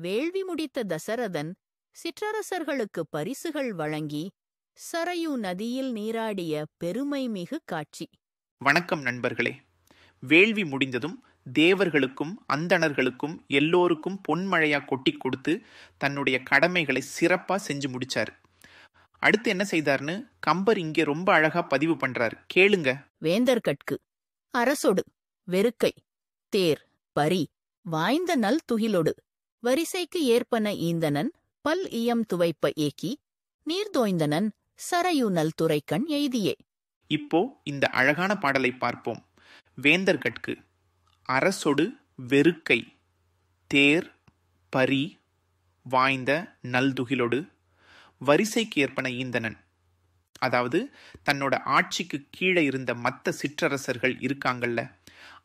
வேள்வி முடித்த தசரதன் சிற்றரசர்களுக்கு பரிசுகள் வழங்கி சரயு நதியில் நீராடிய பெருமைமிகு காட்சி. வணக்கம் நண்பர்களே. வேள்வி முடிந்ததும் தேவர்களுக்கும் அந்தணர்களுக்கும் எல்லோருக்கும் பொன்மழையா கொட்டி கொடுத்து தன்னுடைய கடமைகளை சிறப்பா செஞ்சு முடிச்சாரு. அடுத்து என்ன செய்தார்னு கம்பர் இங்கே ரொம்ப அழகா பதிவு பண்றாரு, கேளுங்க. வேந்தர்கட்கு அரசொடு வெறுக்கை தேர் பரி வாய்ந்த நல் துகிலொடு வரிசைக்கு ஏற்பன ஈந்தனன் பல் இயம் துவைப்ப ஏக்கி நீர்தோய்ந்தனன் சரயு நல் துரைக்கண் எய்தியே. இப்போ இந்த அழகான பாடலை பார்ப்போம். வேந்தர்கட்கு அரசொடு வெறுக்கை தேர் பரி வாய்ந்த நல்துகிலொடு வரிசைக்கு ஏற்பன ஈந்தனன். அதாவது தன்னோட ஆட்சிக்கு கீழே இருந்த மற்ற சிற்றரசர்கள் இருக்காங்கல்ல,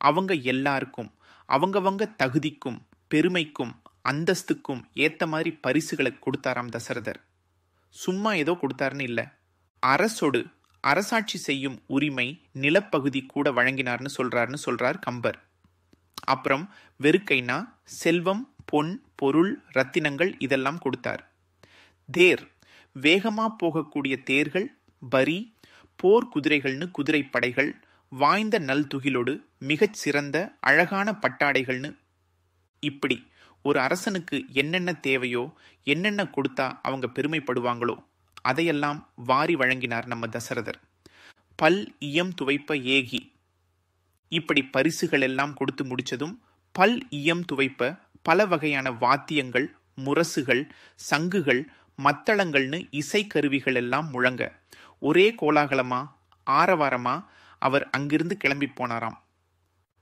அவங்க எல்லாருக்கும் அவங்கவங்க தகுதிக்கும் பெருமைக்கும் அந்தஸ்துக்கும் ஏத்த மாதிரி பரிசுகளை கொடுத்தாராம் தசரதர். சும்மா ஏதோ கொடுத்தாருன்னு இல்லை, அரசொடு அரசாட்சி செய்யும் உரிமை நிலப்பகுதி கூட வழங்கினார்னு சொல்றார் கம்பர். அப்புறம் வெறுக்கைனா செல்வம், பொன், பொருள், ரத்தினங்கள் இதெல்லாம் கொடுத்தார். தேர் வேகமா போகக்கூடிய தேர்கள், பரி போர் குதிரைகள்னு குதிரை படைகள், வாய்ந்த நல் துகிலோடு மிகச் சிறந்த அழகான பட்டாடைகள்னு. இப்படி ஒரு அரசனுக்கு என்னென்ன தேவையோ, என்னென்ன கொடுத்தா அவங்க பெருமைப்படுவாங்களோ அதையெல்லாம் வாரி வழங்கினார் நம்ம தசரதர். பல் இயம் துவைப்ப ஏகி, இப்படி பரிசுகள் எல்லாம் கொடுத்து முடிச்சதும் பல் இயம் துவைப்ப பல வகையான வாத்தியங்கள், முரசுகள், சங்குகள், மத்தளங்கள்னு இசைக்கருவிகள் எல்லாம் முழங்க ஒரே கோலாகலமா ஆரவாரமா அவர் அங்கிருந்து கிளம்பி போனாராம்.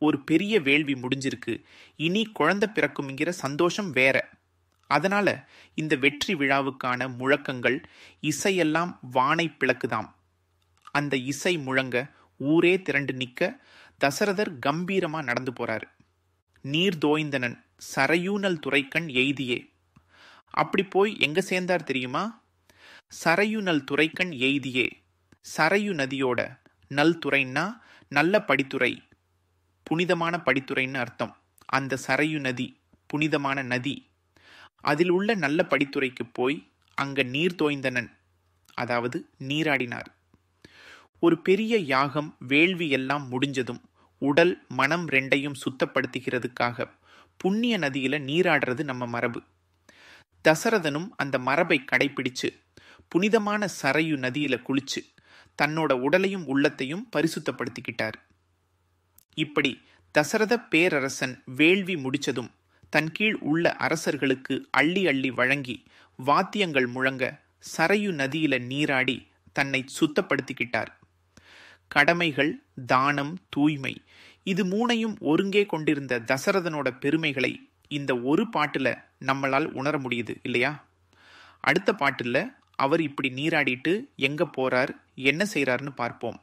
ஒரு பெரிய வேள்வி முடிஞ்சிருக்கு, இனி குழந்தை பிறக்கும்ங்கிற சந்தோஷம் வேற. அதனால இந்த வெற்றி விழாவுக்கான முழக்கங்கள், இசையெல்லாம் வானை பிளக்குதாம். அந்த இசை முழங்க ஊரே திரண்டு நிக்க தசரதர் கம்பீரமா நடந்து போறாரு. நீர் தோய்ந்தனன் சரையூனல் துரைக்கண் எய்தியே. அப்படி போய் எங்க சேர்ந்தார் தெரியுமா? சரையுநல் துரைக்கண் எய்தியே. சரையு நதியோட, நல் துறைன்னா நல்ல படித்துறை, புனிதமான படித்துறைன்னு அர்த்தம். அந்த சரையு நதி புனிதமான நதி, அதில் உள்ள நல்ல படித்துறைக்கு போய் அங்க நீர் தோய்ந்தனன், அதாவது நீராடினார். ஒரு பெரிய யாகம் வேள்வி எல்லாம் முடிஞ்சதும் உடல் மனம் ரெண்டையும் சுத்தப்படுத்துகிறதுக்காக புண்ணிய நதியில நீராடுறது நம்ம மரபு. தசரதனும் அந்த மரபை கடைபிடிச்சு புனிதமான சரையு நதியில குளிச்சு தன்னோட உடலையும் உள்ளத்தையும் பரிசுத்தப்படுத்திக்கிட்டார். இப்படி தசரத பேரரசன் வேள்வி முடிச்சதும் தன் கீழ் உள்ள அரசர்களுக்கு அள்ளி அள்ளி வழங்கி வாத்தியங்கள் முழங்க சரையு நதியில நீராடி தன்னை சுத்தப்படுத்திக்கிட்டார். கடமைகள், தானம், தூய்மை இது மூணையும் ஒருங்கே கொண்டிருந்த தசரதனோட பெருமைகளை இந்த ஒரு பாட்டுல நம்மளால் உணர முடியுது இல்லையா? அடுத்த பாட்டுல அவர் இப்படி நீராடிட்டு எங்க போறார், என்ன செய்யறாருன்னு பார்ப்போம்.